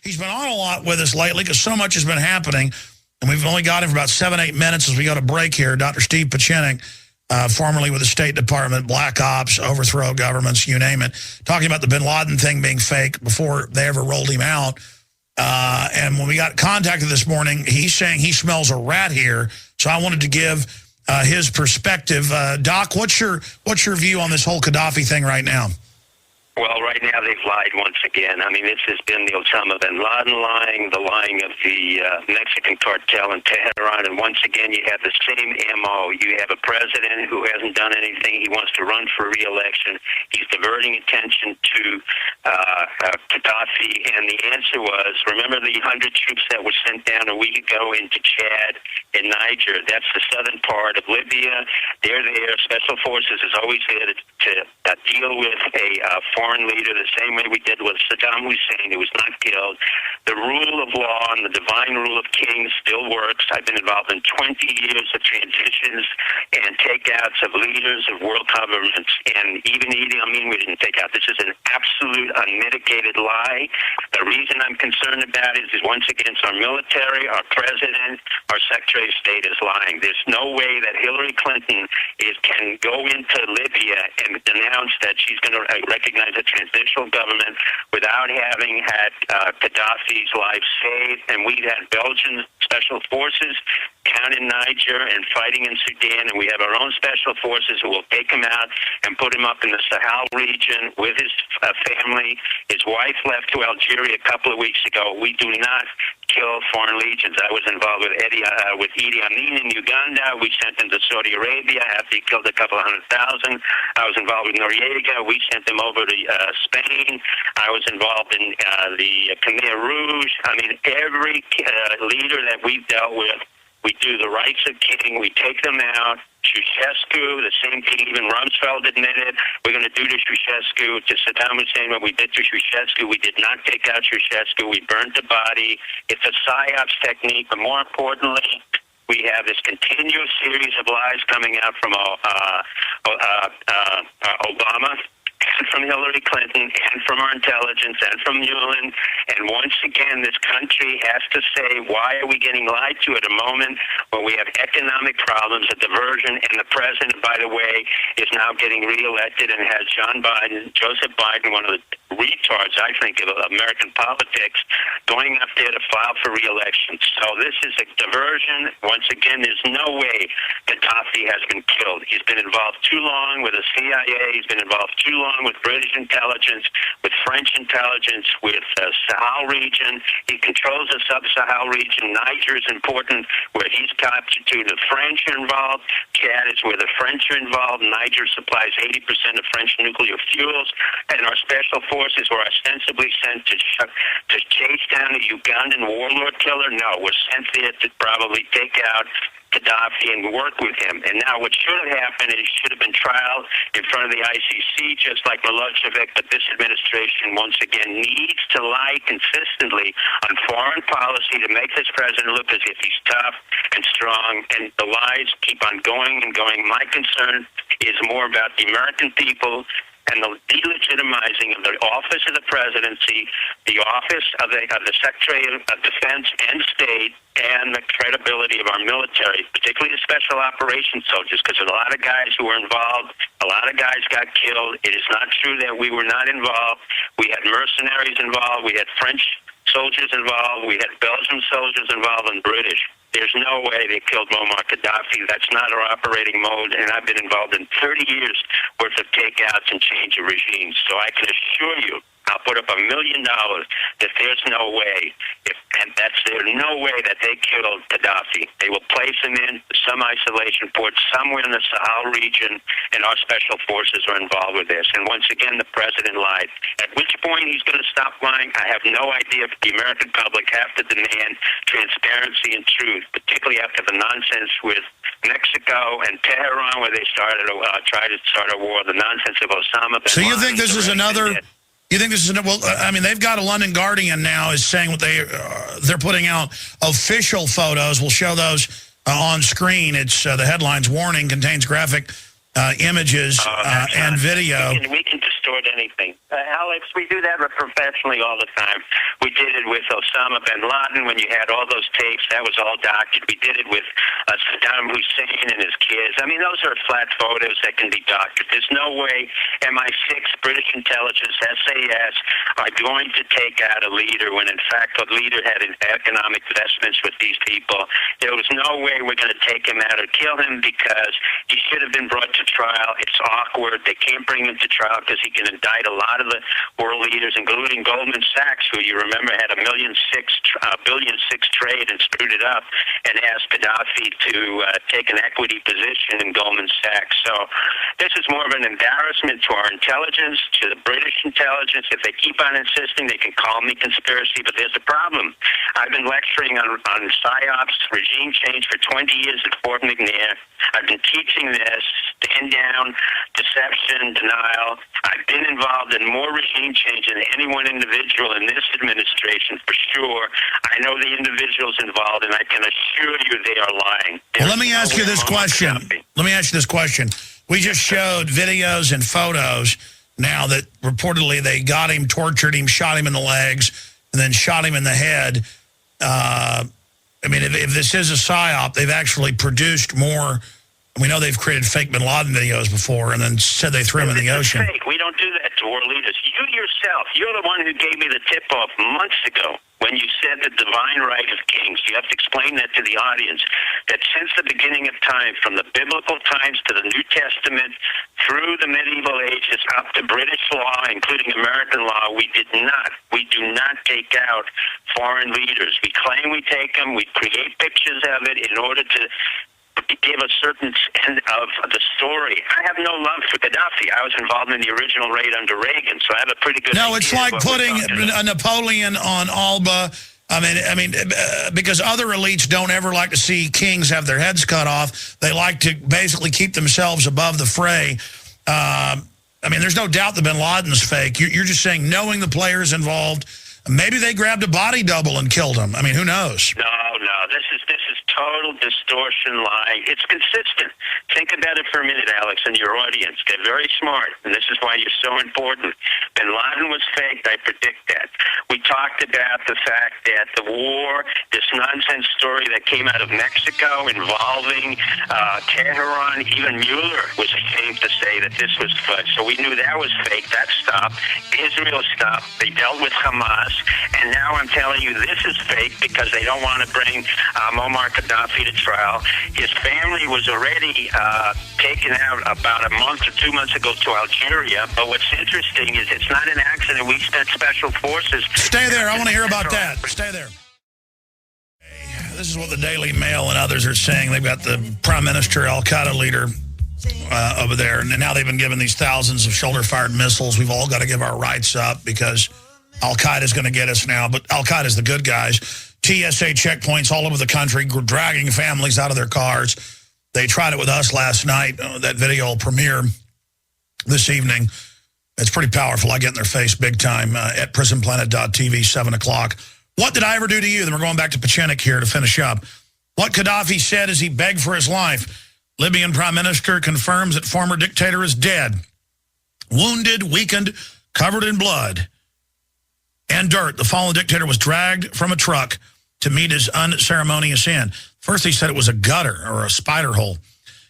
He's been on a lot with us lately because so much has been happening. And we've only got him for about 7-8 minutes as we go to break here. Dr. Steve Pieczenik, formerly with the State Department, Black Ops, overthrow governments, you name it, talking about the bin Laden thing being fake before they ever rolled him out. And when we got contacted this morning, he's saying he smells a rat here. So I wanted to give his perspective. Doc, what's your view on this whole Gaddafi thing right now? Well, right now they've lied once again. I mean, this has been the Osama bin Laden lying, the lying of the Mexican cartel in Tehran, and once again you have the same MO. You have a president who hasn't done anything. He wants to run for re-election. He's diverting attention to Kaddafi, and the answer was, remember the 100 troops that were sent down a week ago into Chad and Niger? That's the southern part of Libya. They're there. Special Forces is always there to deal with a foreign leader the same way we did with Saddam Hussein, who was not killed. The rule of law and the divine rule of kings still works. I've been involved in 20 years of transitions and takeouts of leaders of world governments, and even Idi Amin we didn't take out. This is an absolute unmitigated lie. The reason I'm concerned about it is once again our military, our president, our Secretary of State is lying. There's no way that Hillary Clinton can go into Libya and announce that she's going to recognize a transitional government without having had Gaddafi's life saved. And we've had Belgian special forces down in Niger and fighting in Sudan, and we have our own special forces who will take him out and put him up in the Sahel region with his family. His wife left to Algeria a couple of weeks ago. We do not kill foreign legions. I was involved with Idi Amin in Uganda. We sent him to Saudi Arabia after he killed a couple of 100,000. I was involved with Noriega. We sent him over to Spain. I was involved in the Khmer Rouge. I mean, every leader that we've dealt with, we do the rights of king. We take them out. Ceausescu, the same thing. Even Rumsfeld admitted we're going to do to Ceausescu, to Saddam Hussein. What we did to Ceausescu, we did not take out Ceausescu. We burned the body. It's a psyops technique, but more importantly, we have this continuous series of lies coming out from Obama, and from Hillary Clinton, and from our intelligence, and from Newland. And once again, this country has to say, why are we getting lied to at a moment when we have economic problems, a diversion, and the president, by the way, is now getting reelected and has Joseph Biden, one of the retards, I think, of American politics, going up there to file for reelection. So this is a diversion. Once again, there's no way Kaddafi has been killed. He's been involved too long with the CIA. He's been involved too long with British intelligence, with French intelligence, with the Sahel region. He controls the sub-Sahel region. Niger is important, where he's captured to. The French are involved. Chad is where the French are involved. Niger supplies 80% of French nuclear fuels. And our special forces were ostensibly sent to chase down a Ugandan warlord killer. No, we're sent there to probably take out Kaddafi and work with him. And now what should have happened is he should have been trialed in front of the ICC, just like Milosevic, but this administration, once again, needs to lie consistently on foreign policy to make this president look as if he's tough and strong, and the lies keep on going and going. My concern is more about the American people and the delegitimizing of the office of the presidency, the office of the Secretary of Defense and State, and the credibility of our military, particularly the special operations soldiers, because there's a lot of guys who were involved. A lot of guys got killed. It is not true that we were not involved. We had mercenaries involved. We had French soldiers involved. We had Belgian soldiers involved, and British. There's no way they killed Muammar Gaddafi. That's not our operating mode, and I've been involved in 30 years worth of takeouts and change of regimes. So I can assure you, I'll put up $1 million that there's no way, there's no way that they killed Kaddafi. They will place him in some isolation port somewhere in the Sahel region, and our special forces are involved with this. And once again, the president lied. At which point he's going to stop lying, I have no idea. If the American public have to demand transparency and truth, particularly after the nonsense with Mexico and Tehran, where they tried to start a war, the nonsense of Osama bin Laden. So you think this is another... You think this is, well, I mean, they've got a London Guardian now is saying what they're putting out official photos. We'll show those on screen. It's the headlines, warning, contains graphic images and video. We can just distort anything. Alex, we do that professionally all the time. We did it with Osama bin Laden when you had all those tapes. That was all doctored. We did it with Saddam Hussein and his kids. I mean, those are flat photos that can be doctored. There's no way MI6, British intelligence, SAS are going to take out a leader when, in fact, the leader had economic investments with these people. There was no way we're going to take him out or kill him because he should have been brought to trial. It's awkward. They can't bring him to trial because he can indict a lot of the world leaders, including Goldman Sachs, who you remember had $1.6 billion trade and screwed it up, and asked Gaddafi to take an equity position in Goldman Sachs. So this is more of an embarrassment to our intelligence, to the British intelligence. If they keep on insisting, they can call me conspiracy, but there's a problem. I've been lecturing on PSYOPs, regime change, for 20 years at Fort McNair. I've been teaching this, stand down, deception, denial. I've been involved in more regime change than any one individual in this administration, for sure. I know the individuals involved, and I can assure you they are lying. Well, let me ask you this question. Let me ask you this question. We just showed videos and photos now that reportedly they got him, tortured him, shot him in the legs, and then shot him in the head. I mean, if this is a PSYOP, they've actually produced more. We know they've created fake bin Laden videos before and then said they threw him in the ocean. Fake. We don't do that to world leaders. You yourself, you're the one who gave me the tip-off months ago when you said the divine right of kings. You have to explain that to the audience, that since the beginning of time, from the biblical times to the New Testament, through the medieval ages up to British law, including American law, we do not take out foreign leaders. We claim we take them. We create pictures of it in order to give a certain end of the story. I have no love for Gaddafi. I was involved in the original raid under Reagan, so I have a pretty good idea. No, it's like putting a Napoleon on Alba. I mean, because other elites don't ever like to see kings have their heads cut off. They like to basically keep themselves above the fray. I mean, there's no doubt that bin Laden's fake. You're just saying, knowing the players involved, maybe they grabbed a body double and killed him. I mean, who knows? No. This is total distortion, lie. It's consistent. Think about it for a minute, Alex, and your audience. They're very smart, and this is why you're so important. Bin Laden was faked. I predict that. We talked about the fact that the war, this nonsense story that came out of Mexico involving Tehran, even Mueller was ashamed to say that this was fudge. So we knew that was fake. That stopped. Israel stopped. They dealt with Hamas, and now I'm telling you this is fake because they don't want to bring Muammar Kaddafi to trial. His family was already taken out about a month or 2 months ago to Algeria. But what's interesting is it's not an accident. We spent special forces. Stay there. I want to hear about that. Stay there. This is what the Daily Mail and others are saying. They've got the Prime Minister, Al-Qaeda leader over there. And now they've been given these thousands of shoulder-fired missiles. We've all got to give our rights up because Al-Qaeda is going to get us now. But Al-Qaeda is the good guys. TSA checkpoints all over the country, dragging families out of their cars. They tried it with us last night. That video will premiere this evening. It's pretty powerful. I get in their face big time at prisonplanet.tv, 7 o'clock. What did I ever do to you? Then we're going back to Pachenik here to finish up. What Gaddafi said as he begged for his life. Libyan Prime Minister confirms that former dictator is dead. Wounded, weakened, covered in blood and dirt. The fallen dictator was dragged from a truck to meet his unceremonious end. First, he said it was a gutter or a spider hole.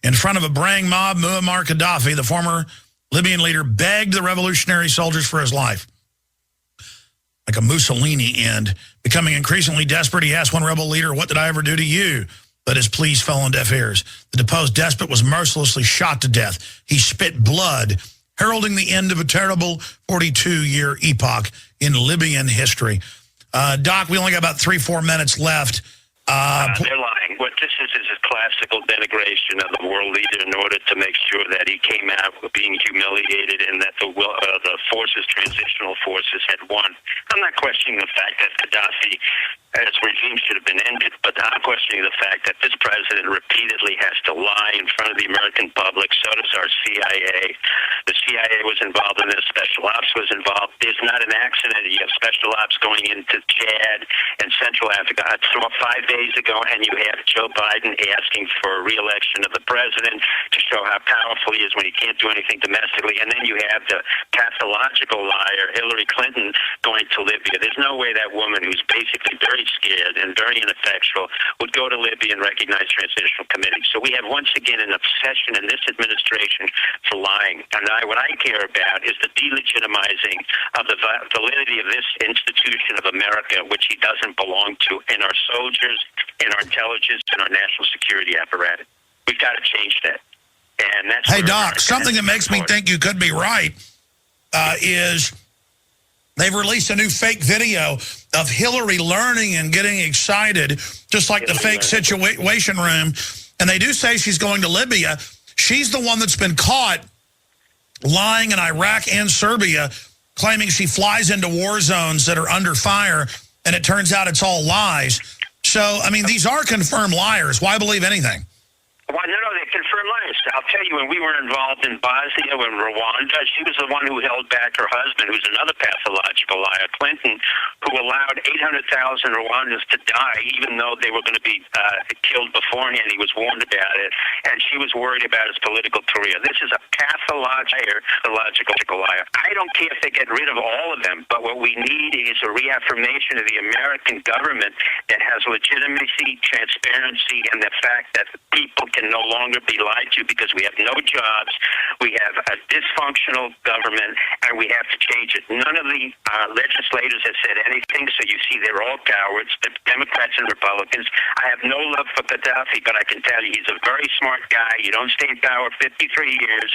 In front of a braying mob, Muammar Gaddafi, the former Libyan leader, begged the revolutionary soldiers for his life. Like a Mussolini end. Becoming increasingly desperate, he asked one rebel leader, "What did I ever do to you?" But his pleas fell on deaf ears. The deposed despot was mercilessly shot to death. He spit blood, heralding the end of a terrible 42-year epoch in Libyan history. Doc, we only got about 3-4 minutes left. They're lying. What this is a classical denigration of the world leader in order to make sure that he came out being humiliated and that the transitional forces had won. I'm not questioning the fact that Gaddafi, as we're regime should have been ended, but I'm questioning the fact that this president repeatedly has to lie in front of the American public. So does our CIA. The CIA was involved in this. Special Ops was involved. There's not an accident. You have Special Ops going into Chad and Central Africa. I saw 5 days ago, and you have Joe Biden asking for a re-election of the president to show how powerful he is when he can't do anything domestically. And then you have the pathological liar, Hillary Clinton, going to Libya. There's no way that woman, who's basically very scared and very ineffectual, would go to Libya and recognize transitional committee. So we have once again an obsession in this administration for lying. And what I care about is the delegitimizing of the validity of this institution of America, which he doesn't belong to, in our soldiers, in our intelligence, in our national security apparatus. We've got to change that. And that's hey, Doc, something that makes me think you could be right is they've released a new fake video of Hillary learning and getting excited, just like the fake situation room. And they do say she's going to Libya. She's the one that's been caught lying in Iraq and Serbia, claiming she flies into war zones that are under fire, and it turns out it's all lies. So, I mean, these are confirmed liars. Why believe anything? Well, no, they confirm liars. I'll tell you, when we were involved in Bosnia, when Rwanda, she was the one who held back her husband, who's another pathological liar, Clinton, who allowed 800,000 Rwandans to die, even though they were going to be killed beforehand. He was warned about it, and she was worried about his political career. This is a pathological liar. I don't care if they get rid of all of them, but what we need is a reaffirmation of the American government that has legitimacy, transparency, and the fact that people can no longer be lied to, because we have no jobs, we have a dysfunctional government, and we have to change it. None of the legislators have said anything, so you see they're all cowards, the Democrats and Republicans. I have no love for Gaddafi, but I can tell you he's a very smart guy. You don't stay in power 53 years,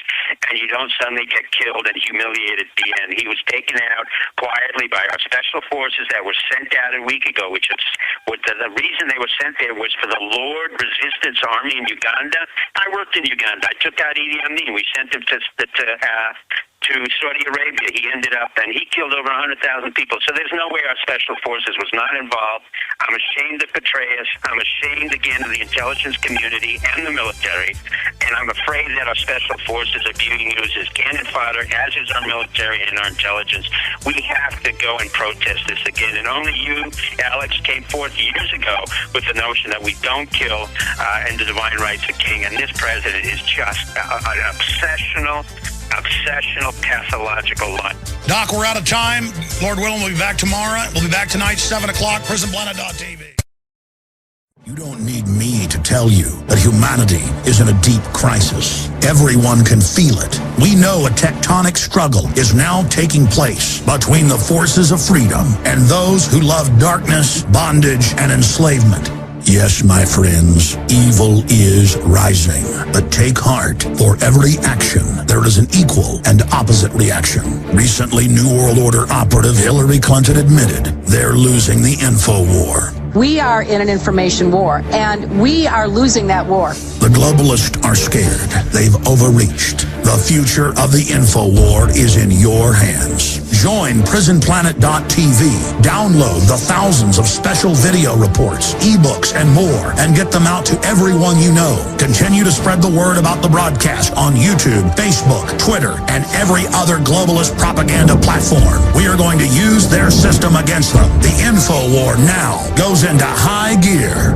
and you don't suddenly get killed and humiliated at the end. He was taken out quietly by our special forces that were sent out a week ago, which is the reason they were sent there was for the Lord Resistance Army in Uganda. I worked in Uganda. I took out Idi Amin. We sent him to Saudi Arabia. He ended up, and he killed over 100,000 people. So there's no way our special forces was not involved. I'm ashamed of Petraeus. I'm ashamed again of the intelligence community and the military. And I'm afraid that our special forces are being used as cannon fodder, as is our military and our intelligence. We have to go and protest this again. And only you, Alex, came forth years ago with the notion that we don't kill and the divine rights of king. And this president is just an obsessional, pathological lie. Doc, we're out of time. Lord willing, we'll be back tomorrow. We'll be back tonight, 7 o'clock, prisonplanet.tv. You don't need me to tell you that humanity is in a deep crisis. Everyone can feel it. We know a tectonic struggle is now taking place between the forces of freedom and those who love darkness, bondage, and enslavement. Yes, my friends, evil is rising. But take heart. For every action, there is an equal and opposite reaction. Recently, New World Order operative Hillary Clinton admitted they're losing the info war. We are in an information war, and we are losing that war. The globalists are scared. They've overreached. The future of the info war is in your hands. Join prisonplanet.tv. Download the thousands of special video reports, ebooks, and more, and get them out to everyone you know. Continue to spread the word about the broadcast on YouTube, Facebook, Twitter, and every other globalist propaganda platform. We are going to use their system against them. The info war now goes into high gear.